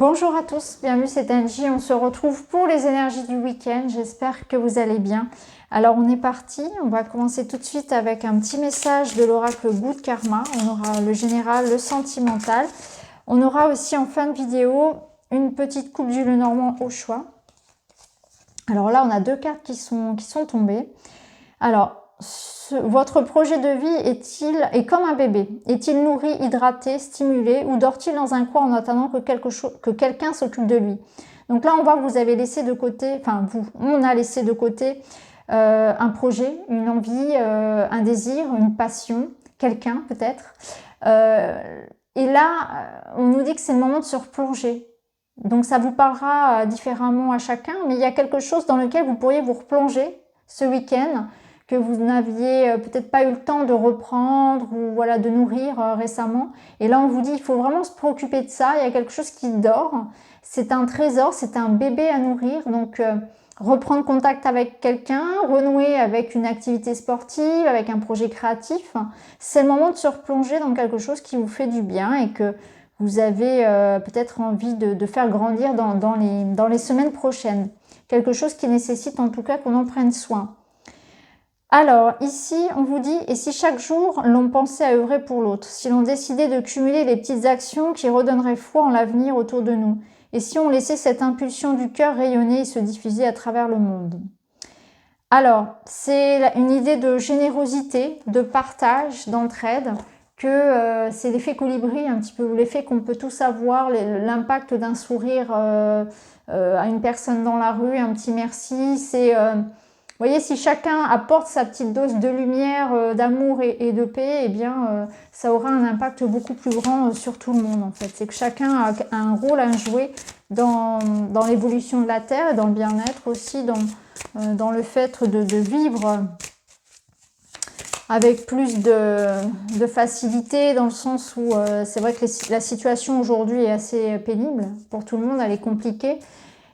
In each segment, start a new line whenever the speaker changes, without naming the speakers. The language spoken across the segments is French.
Bonjour à tous, bienvenue, c'est Angie. On se retrouve pour les énergies du week-end. J'espère que vous allez bien. Alors on est parti, on va commencer tout de suite avec un petit message de l'oracle Good Karma. On aura le général, le sentimental. On aura aussi en fin de vidéo une petite coupe du Lenormand au choix. Alors là on a deux cartes qui sont tombées. Alors votre projet de vie est comme un bébé? Est-il nourri, hydraté, stimulé ou dort-il dans un coin en attendant que quelqu'un s'occupe de lui? Donc là, on voit que vous avez laissé de côté, enfin on a laissé de côté un projet, une envie, un désir, une passion, quelqu'un peut-être. Et là, on nous dit que c'est le moment de se replonger. Donc ça vous parlera différemment à chacun, mais il y a quelque chose dans lequel vous pourriez vous replonger ce week-end, que vous n'aviez peut-être pas eu le temps de reprendre ou voilà, de nourrir récemment. Et là, on vous dit, il faut vraiment se préoccuper de ça. Il y a quelque chose qui dort. C'est un trésor, c'est un bébé à nourrir. Donc, reprendre contact avec quelqu'un, renouer avec une activité sportive, avec un projet créatif. C'est le moment de se replonger dans quelque chose qui vous fait du bien et que vous avez peut-être envie de faire grandir dans les semaines prochaines. Quelque chose qui nécessite en tout cas qu'on en prenne soin. Alors, ici, on vous dit, et si chaque jour, l'on pensait à œuvrer pour l'autre, si l'on décidait de cumuler les petites actions qui redonneraient foi en l'avenir autour de nous, et si on laissait cette impulsion du cœur rayonner et se diffuser à travers le monde. Alors, c'est une idée de générosité, de partage, d'entraide, que c'est l'effet colibri, un petit peu l'effet qu'on peut tous avoir, l'impact d'un sourire à une personne dans la rue, un petit merci, c'est... Vous voyez, si chacun apporte sa petite dose de lumière, d'amour et de paix, eh bien, ça aura un impact beaucoup plus grand sur tout le monde, en fait. C'est que chacun a un rôle à jouer dans l'évolution de la Terre et dans le bien-être aussi, dans le fait de vivre avec plus de facilité, dans le sens où c'est vrai que la situation aujourd'hui est assez pénible pour tout le monde, elle est compliquée.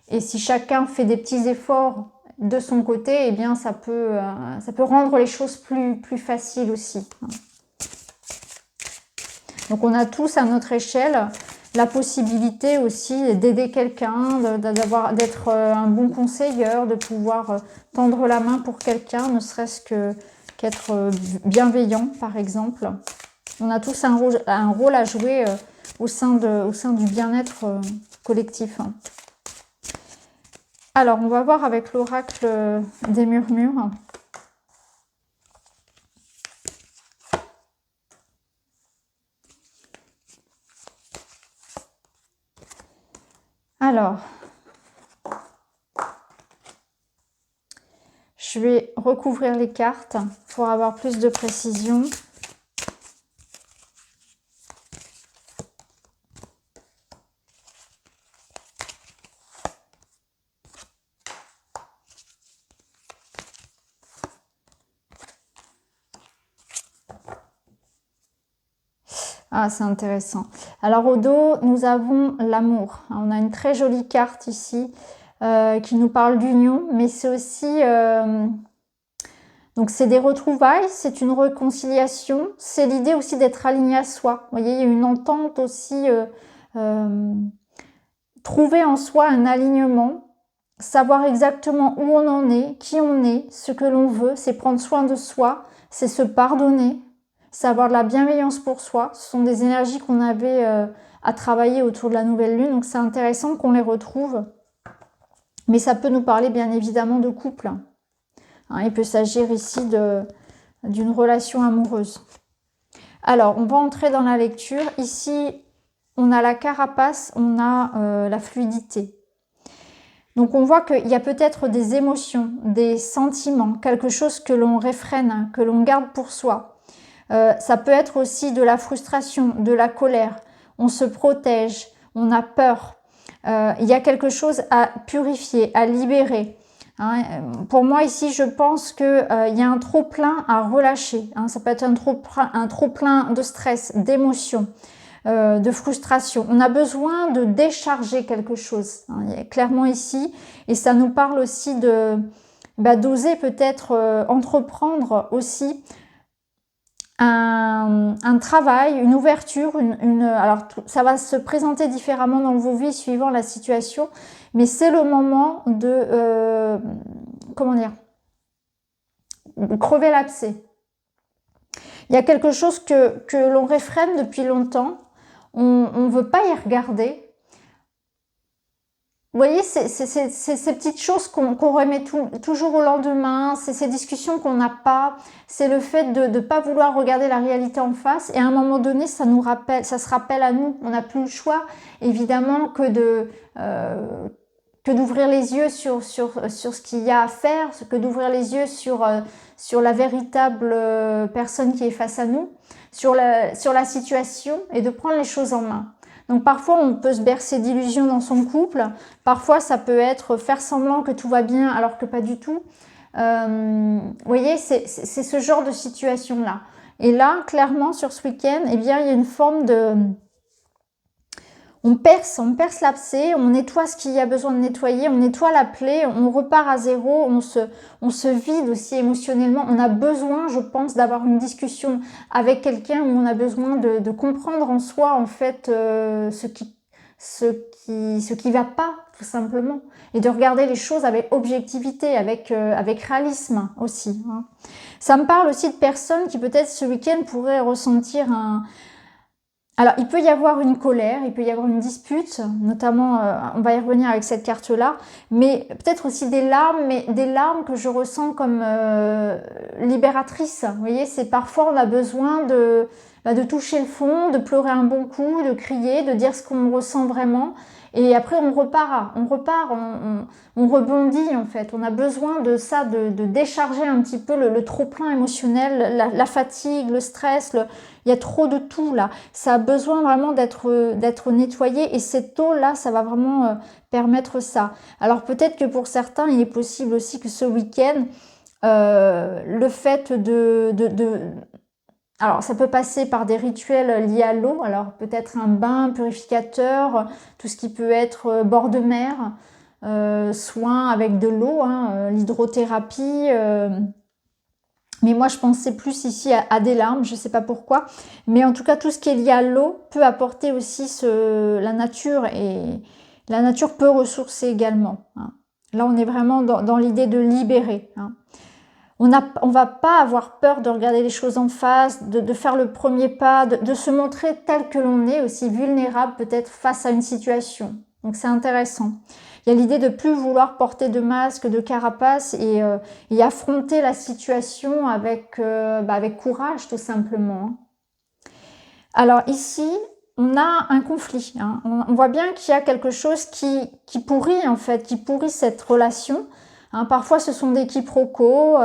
Et si chacun fait des petits efforts de son côté, eh bien ça peut rendre les choses plus faciles aussi. Donc on a tous à notre échelle la possibilité aussi d'aider quelqu'un, d'être un bon conseilleur, de pouvoir tendre la main pour quelqu'un, ne serait-ce qu'être bienveillant par exemple. On a tous un rôle à jouer au sein du bien-être collectif. Alors, on va voir avec l'oracle des murmures. Alors, je vais recouvrir les cartes pour avoir plus de précision. Ah, c'est intéressant. Alors, au dos, nous avons l'amour. On a une très jolie carte ici qui nous parle d'union, mais c'est aussi... donc, c'est des retrouvailles, c'est une réconciliation. C'est l'idée aussi d'être aligné à soi. Vous voyez, il y a une entente aussi. Trouver en soi un alignement. Savoir exactement où on en est, qui on est, ce que l'on veut. C'est prendre soin de soi. C'est se pardonner. C'est avoir de la bienveillance pour soi. Ce sont des énergies qu'on avait à travailler autour de la nouvelle lune. Donc, c'est intéressant qu'on les retrouve. Mais ça peut nous parler bien évidemment de couple. Hein, il peut s'agir ici d'une relation amoureuse. Alors, on va entrer dans la lecture. Ici, on a la carapace, on a la fluidité. Donc, on voit qu'il y a peut-être des émotions, des sentiments, quelque chose que l'on réfrène, que l'on garde pour soi. Ça peut être aussi de la frustration, de la colère. On se protège, on a peur. Il y a quelque chose à purifier, à libérer. Hein. Pour moi ici, je pense qu'il y a un trop-plein à relâcher. Hein. Ça peut être un trop-plein de stress, d'émotions, de frustration. On a besoin de décharger quelque chose. Hein. Il y a clairement ici. Et ça nous parle aussi d'oser peut-être entreprendre aussi un travail, une ouverture, alors ça va se présenter différemment dans vos vies suivant la situation, mais c'est le moment de, comment dire, crever l'abcès. Il y a quelque chose que l'on réfrène depuis longtemps, on ne veut pas y regarder. Vous voyez, c'est ces petites choses qu'on remet toujours au lendemain, c'est ces discussions qu'on n'a pas, c'est le fait de ne pas vouloir regarder la réalité en face, et à un moment donné, ça se rappelle à nous. On n'a plus le choix, évidemment, que d'ouvrir les yeux sur ce qu'il y a à faire, que d'ouvrir les yeux sur la véritable personne qui est face à nous, sur la situation, et de prendre les choses en main. Donc parfois on peut se bercer d'illusions dans son couple, parfois ça peut être faire semblant que tout va bien alors que pas du tout. Vous voyez, c'est ce genre de situation-là. Et là, clairement, sur ce week-end, eh bien, il y a une forme de... On perce l'abcès, on nettoie ce qu'il y a besoin de nettoyer, on nettoie la plaie, on repart à zéro, on se vide aussi émotionnellement. On a besoin, je pense, d'avoir une discussion avec quelqu'un où on a besoin de comprendre en soi, en fait, ce qui va pas, tout simplement. Et de regarder les choses avec objectivité, avec réalisme aussi. Hein. Ça me parle aussi de personnes qui peut-être ce week-end pourraient ressentir Alors, il peut y avoir une colère, il peut y avoir une dispute, notamment, on va y revenir avec cette carte-là, mais peut-être aussi des larmes, mais des larmes que je ressens comme libératrices. Vous voyez, c'est parfois on a besoin de toucher le fond, de pleurer un bon coup, de crier, de dire ce qu'on ressent vraiment. Et après, on repart, on rebondit en fait. On a besoin de ça, de décharger un petit peu le trop-plein émotionnel, la fatigue, le stress, il y a trop de tout là. Ça a besoin vraiment d'être nettoyé et cette eau-là, ça va vraiment permettre ça. Alors peut-être que pour certains, il est possible aussi que ce week-end, le fait alors, ça peut passer par des rituels liés à l'eau. Alors, peut-être un bain purificateur, tout ce qui peut être bord de mer, soins avec de l'eau, hein, l'hydrothérapie. Mais moi, je pensais plus ici à des larmes, je ne sais pas pourquoi. Mais en tout cas, tout ce qui est lié à l'eau peut apporter aussi la nature. Et la nature peut ressourcer également. Hein. Là, on est vraiment dans l'idée de libérer. Hein. On va pas avoir peur de regarder les choses en face, de faire le premier pas, de se montrer tel que l'on est, aussi vulnérable peut-être face à une situation. Donc c'est intéressant. Il y a l'idée de plus vouloir porter de masque, de carapace et affronter la situation avec courage tout simplement. Alors ici, on a un conflit. Hein. On voit bien qu'il y a quelque chose qui pourrit en fait, qui pourrit cette relation. Hein, parfois, ce sont des quiproquos,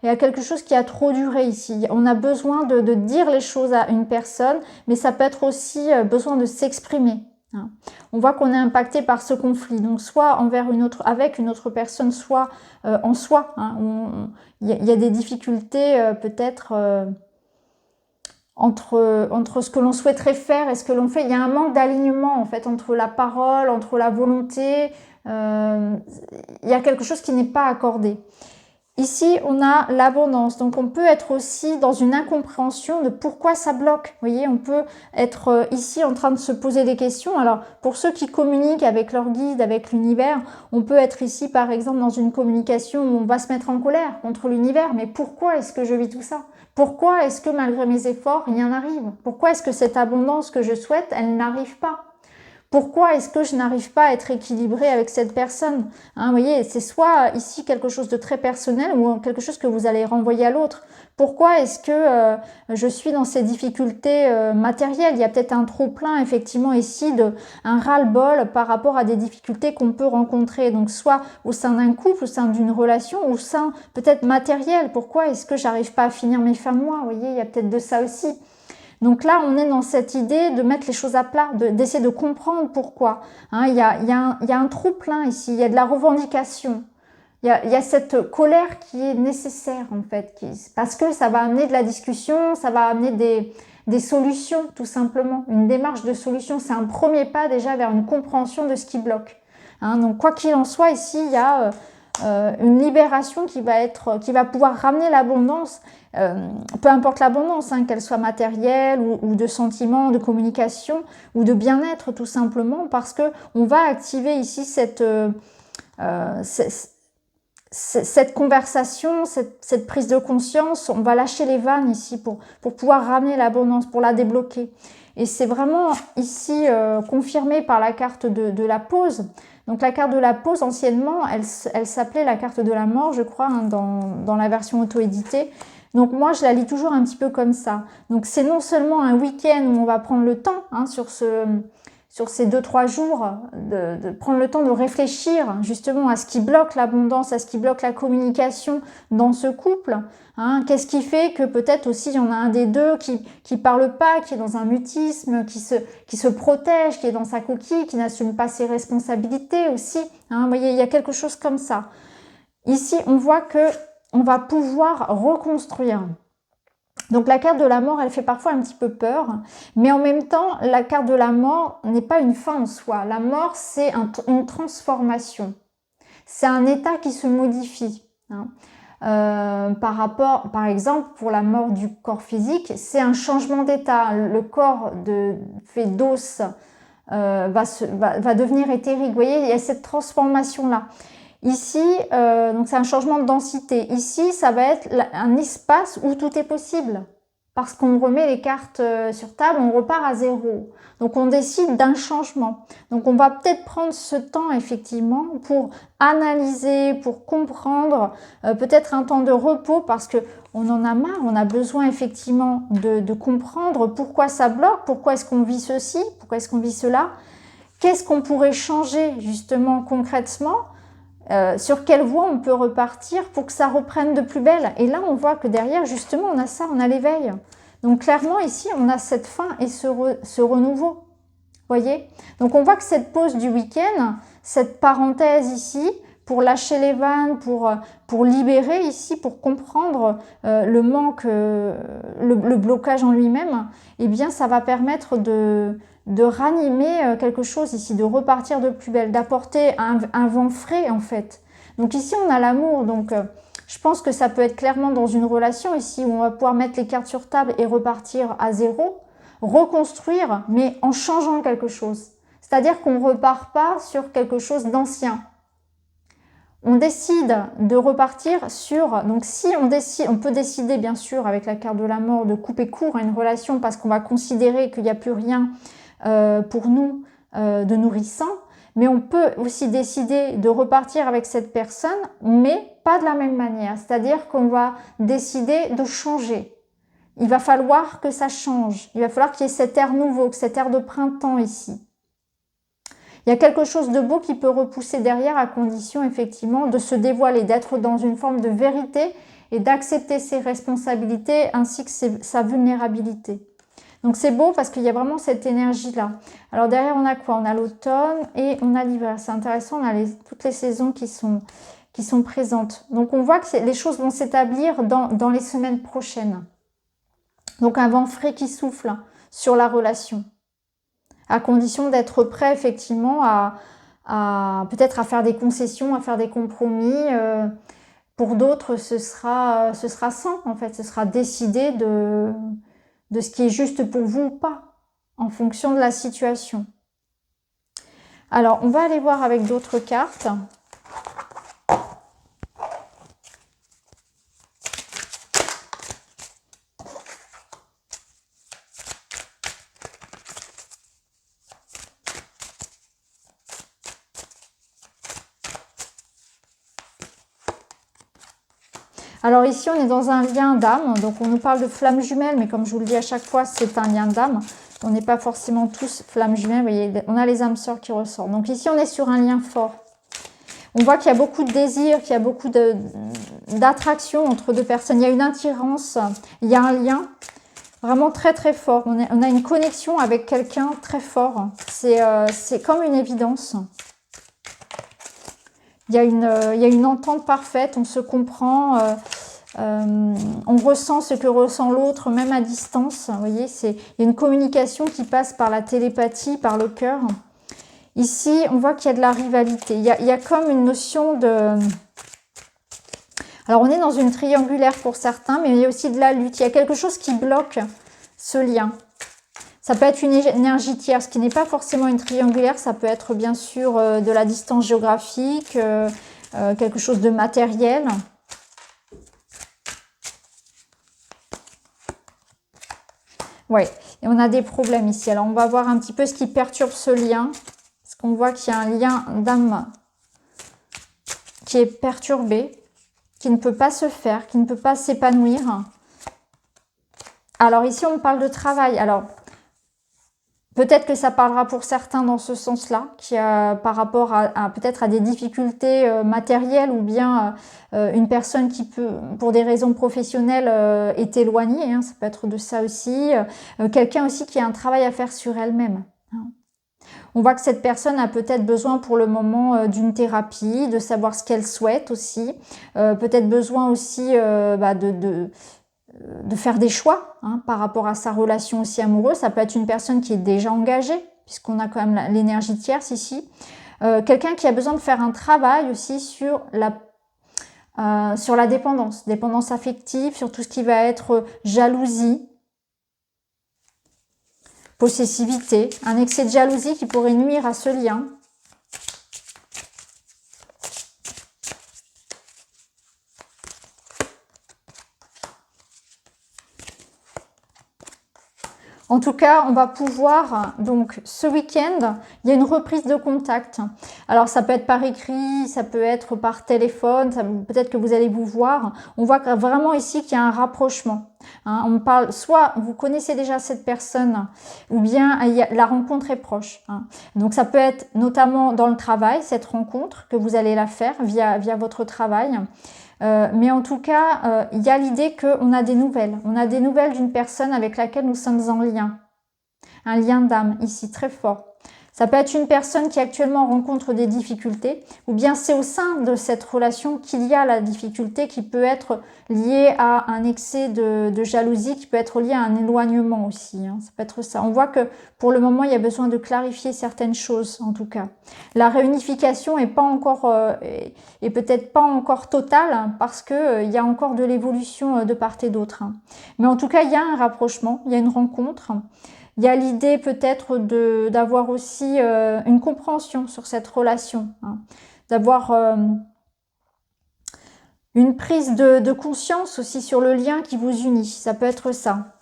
il y a quelque chose qui a trop duré ici. On a besoin de dire les choses à une personne, mais ça peut être aussi besoin de s'exprimer. Hein. On voit qu'on est impacté par ce conflit, donc soit avec une autre personne, soit en soi. Hein. Il y a des difficultés peut-être entre ce que l'on souhaiterait faire et ce que l'on fait. Il y a un manque d'alignement en fait entre la parole, entre la volonté. Il y a quelque chose qui n'est pas accordé. Ici, on a l'abondance. Donc, on peut être aussi dans une incompréhension de pourquoi ça bloque. Vous voyez, on peut être ici en train de se poser des questions. Alors, pour ceux qui communiquent avec leur guide, avec l'univers, on peut être ici, par exemple, dans une communication où on va se mettre en colère contre l'univers. Mais pourquoi est-ce que je vis tout ça? Pourquoi est-ce que malgré mes efforts, rien n'arrive? Pourquoi est-ce que cette abondance que je souhaite, elle n'arrive pas? Pourquoi est-ce que je n'arrive pas à être équilibrée avec cette personne? Hein, vous voyez, c'est soit ici quelque chose de très personnel ou quelque chose que vous allez renvoyer à l'autre. Pourquoi est-ce que je suis dans ces difficultés matérielles? Il y a peut-être un trop-plein, effectivement, ici, un ras-le-bol par rapport à des difficultés qu'on peut rencontrer. Donc, soit au sein d'un couple, au sein d'une relation, au sein peut-être matériel. Pourquoi est-ce que j'arrive pas à finir mes fins de mois? Vous voyez, il y a peut-être de ça aussi. Donc là, on est dans cette idée de mettre les choses à plat, d'essayer de comprendre pourquoi. Hein, il y a un trop-plein ici, il y a de la revendication. Il y a cette colère qui est nécessaire en fait, parce que ça va amener de la discussion, ça va amener des solutions tout simplement. Une démarche de solution, c'est un premier pas déjà vers une compréhension de ce qui bloque. Hein, donc quoi qu'il en soit, ici, il y a une libération qui va pouvoir ramener l'abondance, peu importe l'abondance, hein, qu'elle soit matérielle ou de sentiments, de communication ou de bien-être tout simplement, parce que on va activer ici cette conversation, cette prise de conscience. On va lâcher les vannes ici pour pouvoir ramener l'abondance, pour la débloquer. Et c'est vraiment ici confirmé par la carte de la pause. Donc la carte de la pause, anciennement, elle s'appelait la carte de la mort, je crois, hein, dans la version auto-éditée. Donc moi, je la lis toujours un petit peu comme ça. Donc c'est non seulement un week-end où on va prendre le temps, hein, sur ces 2-3 jours, de prendre le temps de réfléchir justement à ce qui bloque l'abondance, à ce qui bloque la communication dans ce couple. Hein, qu'est-ce qui fait que peut-être aussi il y en a un des deux qui parle pas, qui est dans un mutisme, qui se protège, qui est dans sa coquille, qui n'assume pas ses responsabilités aussi. Hein, vous voyez, il y a quelque chose comme ça. Ici, on voit que on va pouvoir reconstruire. Donc la carte de la mort, elle fait parfois un petit peu peur, mais en même temps, la carte de la mort n'est pas une fin en soi. La mort, c'est une transformation. C'est un état qui se modifie. Hein. Par exemple, pour la mort du corps physique, c'est un changement d'état. Le corps fait d'os va devenir éthérique. Vous voyez, il y a cette transformation-là. Ici, donc c'est un changement de densité. Ici, ça va être un espace où tout est possible. Parce qu'on remet les cartes sur table, on repart à zéro. Donc on décide d'un changement. Donc on va peut-être prendre ce temps effectivement pour analyser, pour comprendre, peut-être un temps de repos parce que on en a marre, on a besoin effectivement de comprendre pourquoi ça bloque, pourquoi est-ce qu'on vit ceci, pourquoi est-ce qu'on vit cela, qu'est-ce qu'on pourrait changer justement concrètement, sur quelle voie on peut repartir pour que ça reprenne de plus belle. Et là, on voit que derrière, justement, on a ça, on a l'éveil. Donc, clairement, ici, on a cette fin et ce renouveau. Voyez? Donc, on voit que cette pause du week-end, cette parenthèse ici, pour lâcher les vannes, pour libérer ici, pour comprendre le manque, le blocage en lui-même, eh bien, ça va permettre de ranimer quelque chose ici, de repartir de plus belle, d'apporter un vent frais en fait. Donc ici on a l'amour, donc je pense que ça peut être clairement dans une relation ici où on va pouvoir mettre les cartes sur table et repartir à zéro, reconstruire mais en changeant quelque chose. C'est-à-dire qu'on ne repart pas sur quelque chose d'ancien. On décide de repartir sur, donc si on décide, on peut décider bien sûr avec la carte de la mort de couper court à une relation parce qu'on va considérer qu'il n'y a plus rien pour nous de nourrissant, mais on peut aussi décider de repartir avec cette personne, mais pas de la même manière, c'est-à-dire qu'on va décider de changer. Il va falloir que ça change, il va falloir qu'il y ait cet air nouveau, cet air de printemps ici. Il y a quelque chose de beau qui peut repousser derrière à condition effectivement de se dévoiler, d'être dans une forme de vérité et d'accepter ses responsabilités ainsi que sa vulnérabilité. Donc c'est beau parce qu'il y a vraiment cette énergie-là. Alors derrière on a quoi? On a l'automne et on a l'hiver. C'est intéressant, on a toutes les saisons qui sont présentes. Donc on voit que les choses vont s'établir dans les semaines prochaines. Donc un vent frais qui souffle sur la relation. À condition d'être prêt effectivement à peut-être à faire des concessions, à faire des compromis. Pour d'autres, ce sera sans en fait. Ce sera décidé de ce qui est juste pour vous ou pas, en fonction de la situation. Alors, on va aller voir avec d'autres cartes. Alors ici, on est dans un lien d'âme, donc on nous parle de flammes jumelles, mais comme je vous le dis à chaque fois, c'est un lien d'âme. On n'est pas forcément tous flammes jumelles, vous voyez, on a les âmes sœurs qui ressortent. Donc ici, on est sur un lien fort. On voit qu'il y a beaucoup de désir, qu'il y a beaucoup d'attraction entre deux personnes. Il y a une attirance, il y a un lien vraiment très très fort. On a une connexion avec quelqu'un très fort. C'est comme une évidence. Il y a une entente parfaite, on se comprend, on ressent ce que ressent l'autre, même à distance. Vous voyez, il y a une communication qui passe par la télépathie, par le cœur. Ici, on voit qu'il y a de la rivalité. Il y a comme une notion Alors, on est dans une triangulaire pour certains, mais il y a aussi de la lutte. Il y a quelque chose qui bloque ce lien. Ça peut être une énergie tierce qui n'est pas forcément une triangulaire. Ça peut être bien sûr de la distance géographique, quelque chose de matériel. Ouais, et on a des problèmes ici. Alors, on va voir un petit peu ce qui perturbe ce lien. Parce qu'on voit qu'il y a un lien d'âme qui est perturbé, qui ne peut pas se faire, qui ne peut pas s'épanouir. Alors, ici, on parle de travail. Alors, peut-être que ça parlera pour certains dans ce sens-là, qui par rapport à peut-être à des difficultés matérielles ou bien une personne qui peut, pour des raisons professionnelles, est éloignée. Hein, ça peut être de ça aussi. Quelqu'un aussi qui a un travail à faire sur elle-même. Hein. On voit que cette personne a peut-être besoin pour le moment d'une thérapie, de savoir ce qu'elle souhaite aussi. Peut-être besoin aussi de faire des choix hein, par rapport à sa relation aussi amoureuse. Ça peut être une personne qui est déjà engagée, puisqu'on a quand même l'énergie tierce ici. Quelqu'un qui a besoin de faire un travail aussi sur la dépendance affective, sur tout ce qui va être jalousie, possessivité, un excès de jalousie qui pourrait nuire à ce lien. En tout cas, on va pouvoir, donc ce week-end, il y a une reprise de contact. Alors ça peut être par écrit, ça peut être par téléphone, peut-être que vous allez vous voir. On voit vraiment ici qu'il y a un rapprochement. Hein. On parle, soit vous connaissez déjà cette personne, ou bien la rencontre est proche. Hein. Donc ça peut être notamment dans le travail, cette rencontre, que vous allez la faire via votre travail. Mais en tout cas, il y a l'idée qu'on a des nouvelles. On a des nouvelles d'une personne avec laquelle nous sommes en lien. Un lien d'âme, ici, très fort. Ça peut être une personne qui actuellement rencontre des difficultés, ou bien c'est au sein de cette relation qu'il y a la difficulté qui peut être liée à un excès de jalousie, qui peut être liée à un éloignement aussi. Hein. Ça peut être ça. On voit que pour le moment, il y a besoin de clarifier certaines choses, en tout cas. La réunification est pas encore, est peut-être pas encore totale, hein, parce que il y a encore de l'évolution de part et d'autre. Hein. Mais en tout cas, il y a un rapprochement, il y a une rencontre. Il y a l'idée peut-être d'avoir aussi une compréhension sur cette relation, hein, d'avoir une prise de conscience aussi sur le lien qui vous unit. Ça peut être ça.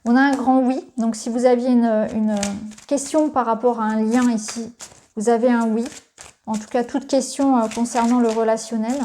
On a un grand oui. Donc si vous aviez une question par rapport à un lien ici, vous avez un oui. En tout cas, toute question concernant le relationnel.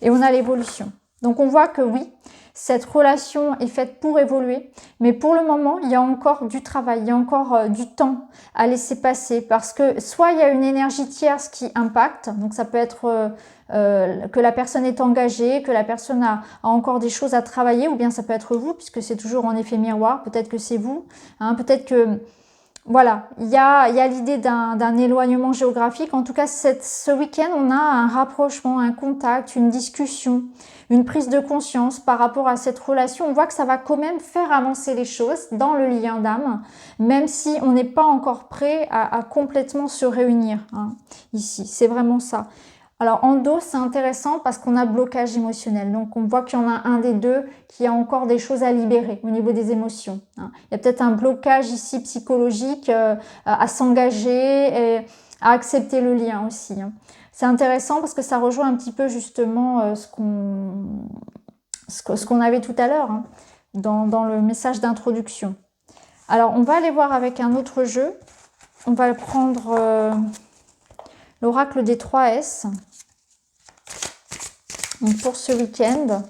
Et on a l'évolution. Donc on voit que oui, cette relation est faite pour évoluer, mais pour le moment, il y a encore du travail, il y a encore du temps à laisser passer, parce que soit il y a une énergie tierce qui impacte, donc ça peut être que la personne est engagée, que la personne a encore des choses à travailler, ou bien ça peut être vous, puisque c'est toujours en effet miroir, peut-être que c'est vous, hein, peut-être que... Voilà, il y a l'idée d'un éloignement géographique. En tout cas, ce week-end, on a un rapprochement, un contact, une discussion, une prise de conscience par rapport à cette relation. On voit que ça va quand même faire avancer les choses dans le lien d'âme, même si on n'est pas encore prêt à complètement se réunir hein, ici. C'est vraiment ça. Alors en dos, c'est intéressant parce qu'on a blocage émotionnel. Donc on voit qu'il y en a un des deux qui a encore des choses à libérer au niveau des émotions. Hein. Il y a peut-être un blocage ici psychologique à s'engager et à accepter le lien aussi. Hein. C'est intéressant parce que ça rejoint un petit peu justement ce qu'on avait tout à l'heure hein, dans le message d'introduction. Alors on va aller voir avec un autre jeu. On va prendre l'oracle des 3 S. Donc pour ce week-end,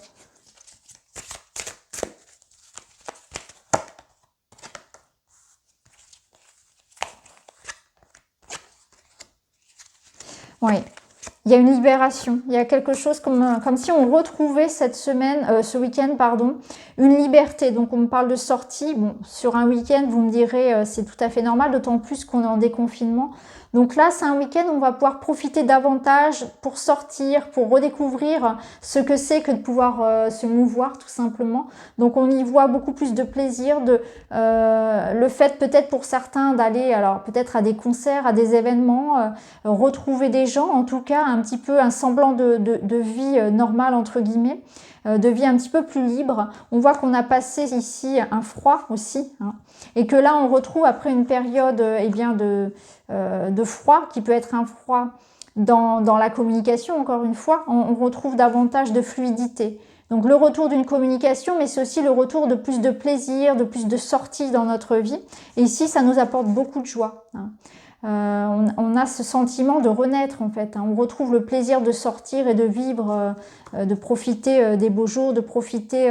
oui, il y a une libération, il y a quelque chose comme si on retrouvait cette semaine, ce week-end, pardon, une liberté. Donc on me parle de sortie. Bon, sur un week-end, vous me direz, c'est tout à fait normal, d'autant plus qu'on est en déconfinement. Donc là, c'est un week-end où on va pouvoir profiter davantage pour sortir, pour redécouvrir ce que c'est que de pouvoir se mouvoir tout simplement. Donc on y voit beaucoup plus de plaisir, le fait peut-être pour certains d'aller alors peut-être à des concerts, à des événements, retrouver des gens, en tout cas un petit peu un semblant de vie normale entre guillemets. De vie un petit peu plus libre. On voit qu'on a passé ici un froid aussi, hein, et que là on retrouve après une période eh bien de froid, qui peut être un froid dans la communication, encore une fois, on retrouve davantage de fluidité. Donc le retour d'une communication, mais c'est aussi le retour de plus de plaisir, de plus de sorties dans notre vie. Et ici, ça nous apporte beaucoup de joie, hein. On a ce sentiment de renaître en fait, hein. On retrouve le plaisir de sortir et de vivre, de profiter des beaux jours, de profiter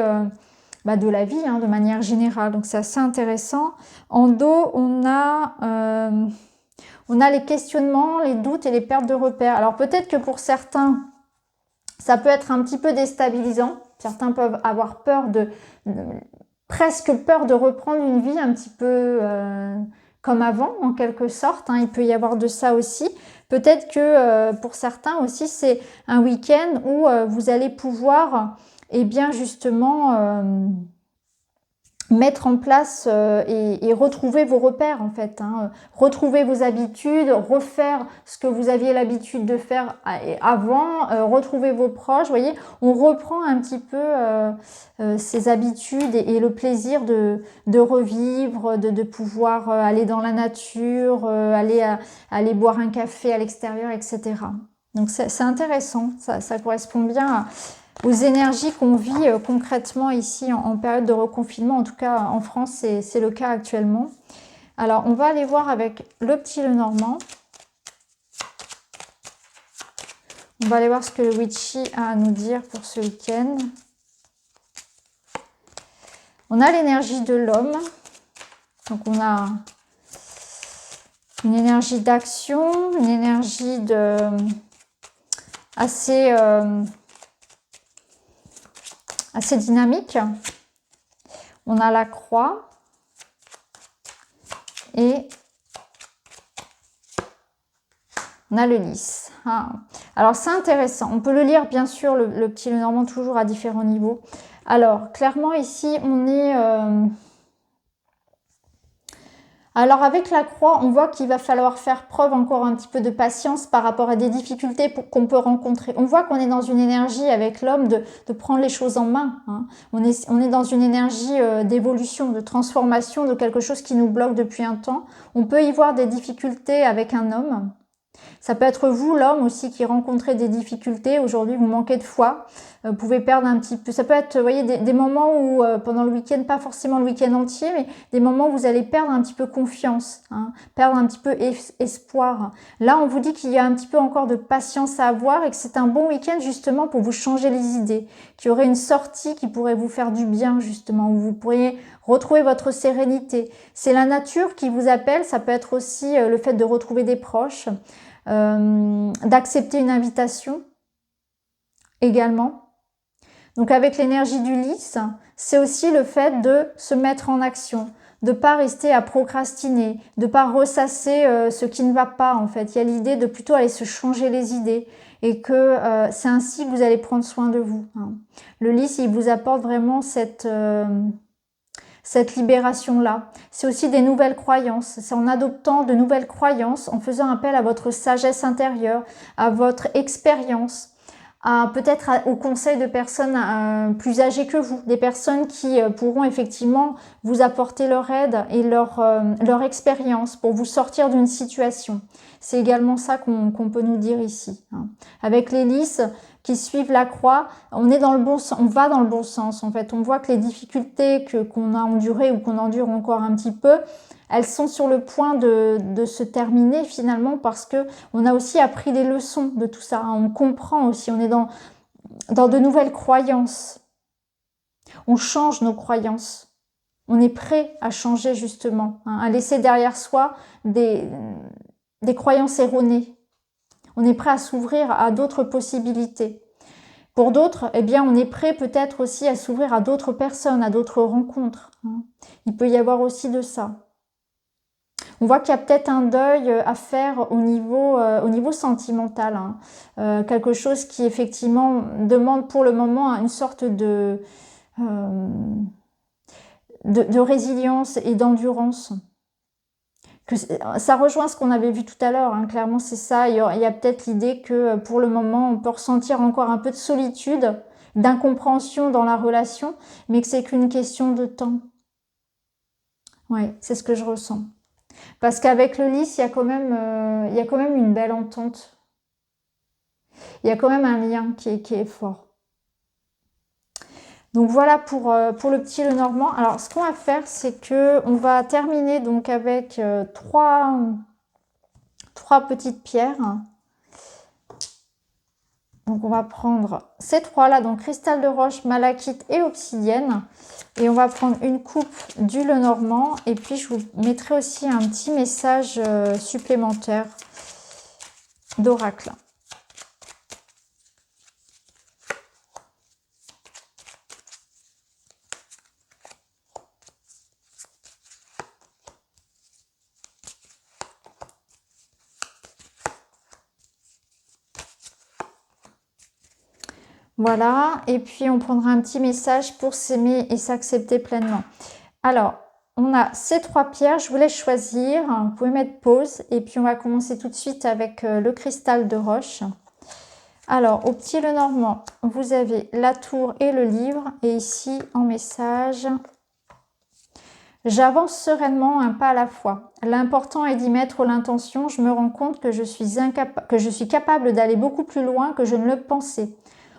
de la vie, hein, de manière générale. Donc c'est assez intéressant. En dos, on a les questionnements, les doutes et les pertes de repères. Alors peut-être que pour certains, ça peut être un petit peu déstabilisant. Certains peuvent avoir peur presque peur de reprendre une vie un petit peu comme avant, en quelque sorte, hein. Il peut y avoir de ça aussi. Peut-être que pour certains aussi, c'est un week-end où vous allez pouvoir, eh bien justement, mettre en place et retrouver vos repères en fait, hein. Retrouver vos habitudes, refaire ce que vous aviez l'habitude de faire avant, retrouver vos proches, vous voyez, on reprend un petit peu ces habitudes et le plaisir de revivre, de pouvoir aller dans la nature, aller boire un café à l'extérieur, etc. Donc c'est intéressant, ça correspond bien aux énergies qu'on vit concrètement ici en période de reconfinement. En tout cas, en France, c'est le cas actuellement. Alors, on va aller voir avec le petit Lenormand. On va aller voir ce que le Witchy a à nous dire pour ce week-end. On a l'énergie de l'homme. Donc, on a une énergie d'action, une énergie assez dynamique. On a la croix et on a le lys. Ah. Alors c'est intéressant, on peut le lire bien sûr, le petit Lenormand, toujours à différents niveaux. Alors clairement ici on est... Alors avec la croix, on voit qu'il va falloir faire preuve encore un petit peu de patience par rapport à des difficultés qu'on peut rencontrer. On voit qu'on est dans une énergie avec l'homme de prendre les choses en main, hein. On est dans une énergie d'évolution, de transformation de quelque chose qui nous bloque depuis un temps. On peut y voir des difficultés avec un homme. Ça peut être vous, l'homme aussi, qui rencontrez des difficultés. Aujourd'hui, vous manquez de foi. Vous pouvez perdre un petit peu. Ça peut être, vous voyez, des moments où, pendant le week-end, pas forcément le week-end entier, mais des moments où vous allez perdre un petit peu confiance, hein, perdre un petit peu espoir. Là, on vous dit qu'il y a un petit peu encore de patience à avoir et que c'est un bon week-end justement pour vous changer les idées. Qu'il y aurait une sortie qui pourrait vous faire du bien justement, où vous pourriez retrouver votre sérénité. C'est la nature qui vous appelle. Ça peut être aussi le fait de retrouver des proches. D'accepter une invitation également. Donc avec l'énergie du lys, c'est aussi le fait de se mettre en action, de pas rester à procrastiner, de pas ressasser ce qui ne va pas en fait. Il y a l'idée de plutôt aller se changer les idées et que c'est ainsi que vous allez prendre soin de vous, hein. Le lys, il vous apporte vraiment cette libération-là. C'est aussi des nouvelles croyances. C'est en adoptant de nouvelles croyances, en faisant appel à votre sagesse intérieure, à votre expérience, peut-être au conseil de personnes plus âgées que vous, des personnes qui pourront effectivement vous apporter leur aide et leur expérience pour vous sortir d'une situation. C'est également ça qu'on peut nous dire ici, hein. Avec les lys qui suivent la croix, on est dans le bon sens, on va dans le bon sens en fait. On voit que les difficultés qu'on a endurées ou qu'on endure encore un petit peu, elles sont sur le point de se terminer finalement parce que on a aussi appris les leçons de tout ça, hein. On comprend aussi, on est dans de nouvelles croyances. On change nos croyances. On est prêt à changer justement, hein, à laisser derrière soi des croyances erronées. On est prêt à s'ouvrir à d'autres possibilités. Pour d'autres, eh bien, on est prêt peut-être aussi à s'ouvrir à d'autres personnes, à d'autres rencontres. Hein. Il peut y avoir aussi de ça. On voit qu'il y a peut-être un deuil à faire au niveau sentimental. Hein. Quelque chose qui effectivement demande pour le moment une sorte de résilience et d'endurance. Ça rejoint ce qu'on avait vu tout à l'heure, hein. Clairement c'est ça, il y a peut-être l'idée que pour le moment on peut ressentir encore un peu de solitude, d'incompréhension dans la relation, mais que c'est qu'une question de temps. Ouais, c'est ce que je ressens. Parce qu'avec le lys, il y a quand même une belle entente. Il y a quand même un lien qui est fort. Donc voilà pour le petit Lenormand. Alors ce qu'on va faire, c'est que on va terminer donc avec trois petites pierres. Donc on va prendre ces trois-là, donc cristal de roche, malachite et obsidienne. Et on va prendre une coupe du Lenormand. Et puis je vous mettrai aussi un petit message supplémentaire d'oracle. Voilà, et puis on prendra un petit message pour s'aimer et s'accepter pleinement. Alors, on a ces trois pierres, je vous laisse choisir, vous pouvez mettre pause, et puis on va commencer tout de suite avec le cristal de roche. Alors, au petit Lenormand, vous avez la tour et le livre, et ici, en message, j'avance sereinement un pas à la fois. L'important est d'y mettre l'intention, je me rends compte que je suis capable d'aller beaucoup plus loin que je ne le pensais.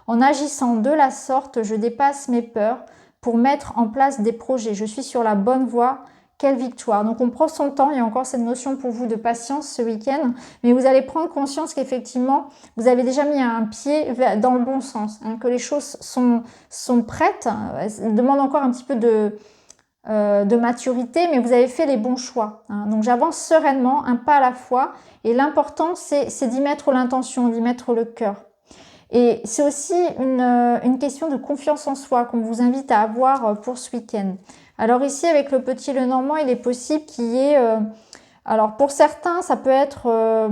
En agissant de la sorte, je dépasse mes peurs pour mettre en place des projets. Je suis sur la bonne voie. Quelle victoire! Donc on prend son temps, il y a encore cette notion pour vous de patience ce week-end, mais vous allez prendre conscience qu'effectivement, vous avez déjà mis un pied dans le bon sens, hein, que les choses sont prêtes. Ça demande encore un petit peu de maturité, mais vous avez fait les bons choix. Hein. Donc j'avance sereinement, un pas à la fois, et l'important c'est d'y mettre l'intention, d'y mettre le cœur. Et c'est aussi une question de confiance en soi qu'on vous invite à avoir pour ce week-end. Alors ici, avec le petit Lenormand, il est possible qu'il y ait... alors pour certains, ça peut être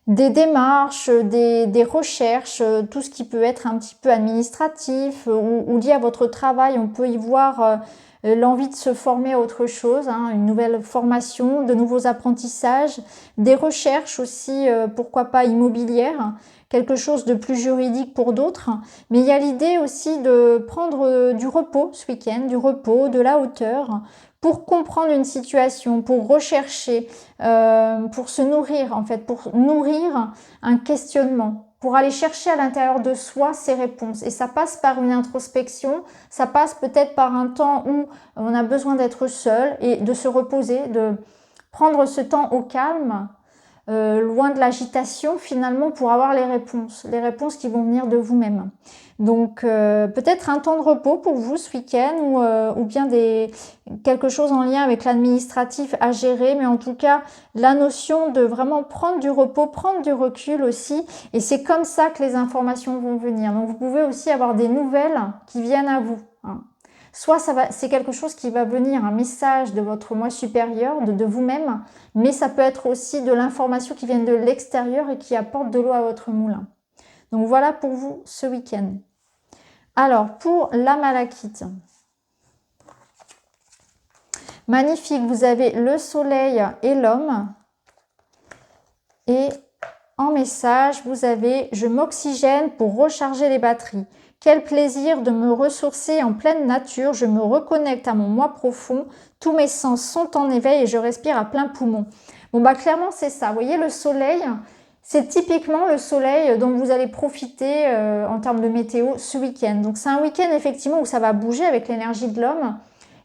des démarches, des recherches, tout ce qui peut être un petit peu administratif ou lié à votre travail. On peut y voir l'envie de se former à autre chose, hein, une nouvelle formation, de nouveaux apprentissages, des recherches aussi, pourquoi pas immobilières, quelque chose de plus juridique pour d'autres. Mais il y a l'idée aussi de prendre du repos ce week-end, du repos, de la hauteur, pour comprendre une situation, pour rechercher, pour se nourrir en fait, pour nourrir un questionnement, pour aller chercher à l'intérieur de soi ces réponses. Et ça passe par une introspection, ça passe peut-être par un temps où on a besoin d'être seul et de se reposer, de prendre ce temps au calme, loin de l'agitation finalement, pour avoir les réponses qui vont venir de vous-même. Donc peut-être un temps de repos pour vous ce week-end ou bien quelque chose en lien avec l'administratif à gérer, mais en tout cas la notion de vraiment prendre du repos, prendre du recul aussi, et c'est comme ça que les informations vont venir. Donc vous pouvez aussi avoir des nouvelles qui viennent à vous, hein. Soit c'est quelque chose qui va venir, un message de votre moi supérieur, de vous-même, mais ça peut être aussi de l'information qui vient de l'extérieur et qui apporte de l'eau à votre moulin. Donc voilà pour vous ce week-end. Alors pour la malachite, magnifique, vous avez le soleil et l'homme. Et en message, vous avez « Je m'oxygène pour recharger les batteries ». Quel plaisir de me ressourcer en pleine nature, je me reconnecte à mon moi profond, tous mes sens sont en éveil et je respire à plein poumon. Bon bah clairement c'est ça, vous voyez le soleil, c'est typiquement le soleil dont vous allez profiter en termes de météo ce week-end. Donc c'est un week-end effectivement où ça va bouger avec l'énergie de l'homme.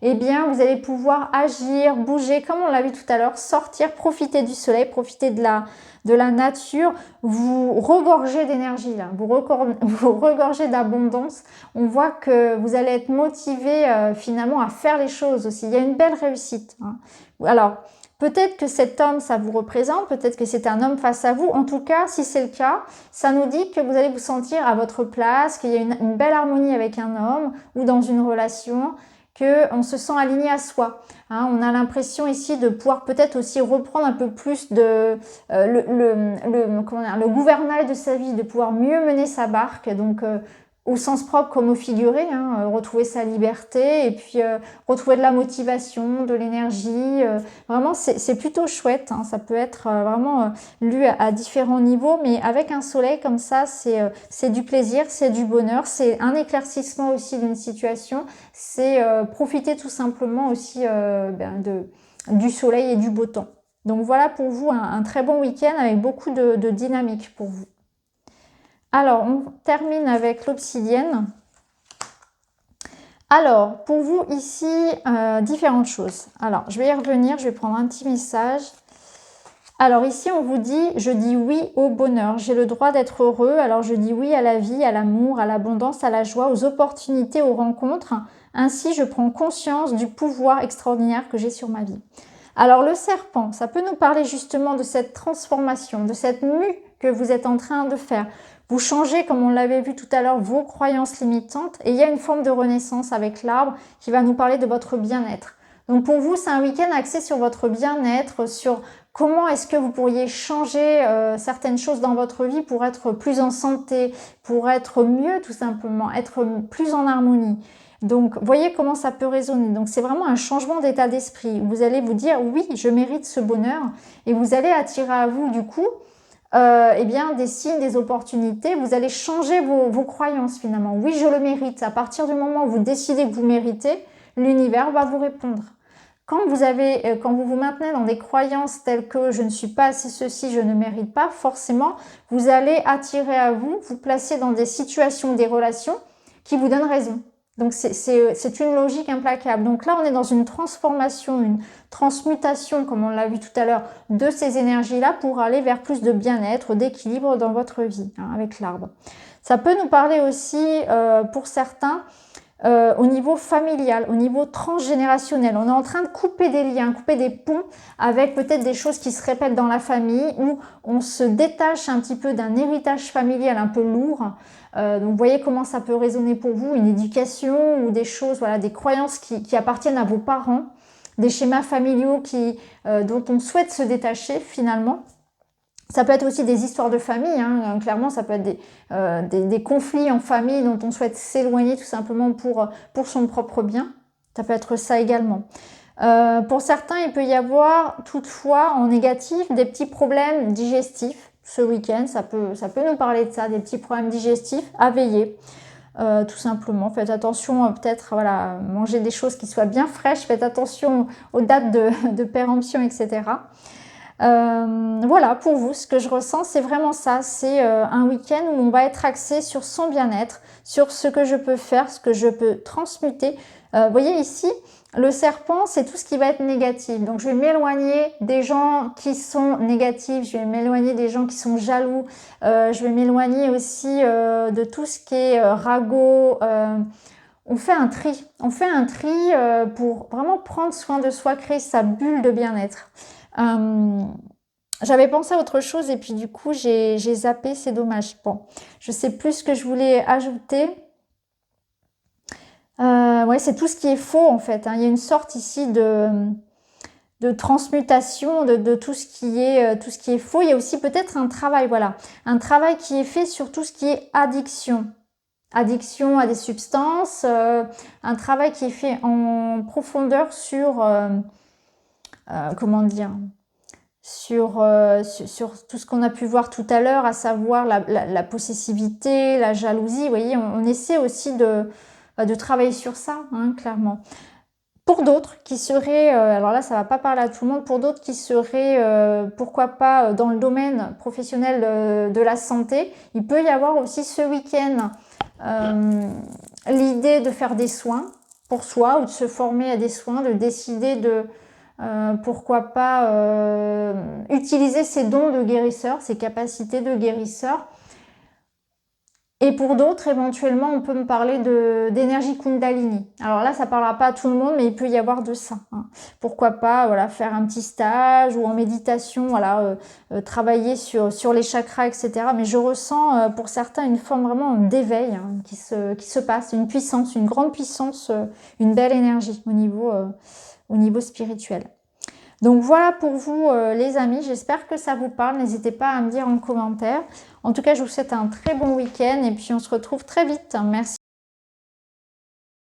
Eh bien vous allez pouvoir agir, bouger comme on l'a vu tout à l'heure, sortir, profiter du soleil, profiter de la nature, vous regorgez d'énergie là, vous regorgez d'abondance. On voit que vous allez être motivé finalement à faire les choses aussi. Il y a une belle réussite, hein. Alors, Peut-être que cet homme, ça vous représente, peut-être que c'est un homme face à vous. En tout cas, si c'est le cas, ça nous dit que vous allez vous sentir à votre place, qu'il y a une belle harmonie avec un homme ou dans une relation, qu'on se sent aligné à soi. Hein, on a l'impression ici de pouvoir peut-être aussi reprendre un peu plus de le gouvernail de sa vie, de pouvoir mieux mener sa barque. Donc, au sens propre comme au figuré, hein, retrouver sa liberté et puis retrouver de la motivation, de l'énergie. Vraiment, c'est plutôt chouette. Hein, ça peut être vraiment lu à différents niveaux, mais avec un soleil comme ça, c'est du plaisir, c'est du bonheur, c'est un éclaircissement aussi d'une situation, c'est profiter tout simplement aussi du soleil et du beau temps. Donc voilà pour vous un très bon week-end avec beaucoup de dynamique pour vous. Alors, on termine avec l'obsidienne. Alors, pour vous ici, différentes choses. Alors, je vais y revenir, je vais prendre un petit message. Alors ici, on vous dit, je dis oui au bonheur. J'ai le droit d'être heureux. Alors, je dis oui à la vie, à l'amour, à l'abondance, à la joie, aux opportunités, aux rencontres. Ainsi, je prends conscience du pouvoir extraordinaire que j'ai sur ma vie. Alors, le serpent, ça peut nous parler justement de cette transformation, de cette mue que vous êtes en train de faire. Vous changez, comme on l'avait vu tout à l'heure, vos croyances limitantes et il y a une forme de renaissance avec l'arbre qui va nous parler de votre bien-être. Donc pour vous, c'est un week-end axé sur votre bien-être, sur comment est-ce que vous pourriez changer certaines choses dans votre vie pour être plus en santé, pour être mieux tout simplement, être plus en harmonie. Donc, voyez comment ça peut résonner. Donc, c'est vraiment un changement d'état d'esprit. Vous allez vous dire, oui, je mérite ce bonheur et vous allez attirer à vous du coup eh bien, des signes, des opportunités, vous allez changer vos croyances finalement. Oui, je le mérite. À partir du moment où vous décidez que vous méritez, l'univers va vous répondre. Quand vous vous maintenez dans des croyances telles que je ne suis pas assez ceci, je ne mérite pas, forcément, vous allez attirer à vous, vous placer dans des situations, des relations qui vous donnent raison. Donc, c'est une logique implacable. Donc là, on est dans une transformation, une transmutation, comme on l'a vu tout à l'heure, de ces énergies-là pour aller vers plus de bien-être, d'équilibre dans votre vie, hein, avec l'arbre. Ça peut nous parler aussi, pour certains, au niveau familial, au niveau transgénérationnel. On est en train de couper des liens, couper des ponts avec peut-être des choses qui se répètent dans la famille où on se détache un petit peu d'un héritage familial un peu lourd. Donc vous voyez comment ça peut résonner pour vous, une éducation ou des choses, voilà, des croyances qui appartiennent à vos parents, des schémas familiaux dont on souhaite se détacher finalement. Ça peut être aussi des histoires de famille, hein. Clairement ça peut être des conflits en famille dont on souhaite s'éloigner tout simplement pour son propre bien. Ça peut être ça également. Pour certains, il peut y avoir toutefois en négatif des petits problèmes digestifs. Ce week-end, ça peut nous parler de ça, des petits problèmes digestifs à veiller. Tout simplement, faites attention, peut-être voilà, manger des choses qui soient bien fraîches, faites attention aux dates de péremption, etc. Voilà, pour vous, ce que je ressens, c'est vraiment ça. C'est un week-end où on va être axé sur son bien-être, sur ce que je peux faire, ce que je peux transmuter. Vous voyez ici, le serpent, c'est tout ce qui va être négatif. Donc, je vais m'éloigner des gens qui sont négatifs. Je vais m'éloigner des gens qui sont jaloux. Je vais m'éloigner aussi de tout ce qui est ragot. On fait un tri. On fait un tri pour vraiment prendre soin de soi, créer sa bulle de bien-être. J'avais pensé à autre chose et puis du coup, j'ai zappé. C'est dommage. Bon, je sais plus ce que je voulais ajouter. Ouais, c'est tout ce qui est faux en fait, hein. Il y a une sorte ici de transmutation de tout ce qui est faux. Il y a aussi peut-être un travail, voilà, un travail qui est fait sur tout ce qui est addiction à des substances, un travail qui est fait en profondeur sur comment dire, sur tout ce qu'on a pu voir tout à l'heure, à savoir la possessivité, la jalousie. Vous voyez, on essaie aussi de travailler sur ça, hein, clairement. Pour d'autres qui seraient, alors là ça va pas parler à tout le monde, pour d'autres qui seraient, pourquoi pas, dans le domaine professionnel de la santé, il peut y avoir aussi ce week-end l'idée de faire des soins pour soi ou de se former à des soins, de décider de, pourquoi pas, utiliser ses dons de guérisseur, ses capacités de guérisseur Et pour d'autres, éventuellement, on peut me parler d'énergie Kundalini. Alors là, ça parlera pas à tout le monde, mais il peut y avoir de ça. Hein. Pourquoi pas, voilà, faire un petit stage ou en méditation, voilà, travailler sur les chakras, etc. Mais je ressens pour certains une forme vraiment d'éveil hein, qui se passe, une puissance, une grande puissance, une belle énergie au niveau spirituel. Donc voilà pour vous les amis, j'espère que ça vous parle, n'hésitez pas à me dire en commentaire. En tout cas, je vous souhaite un très bon week-end et puis on se retrouve très vite. Merci.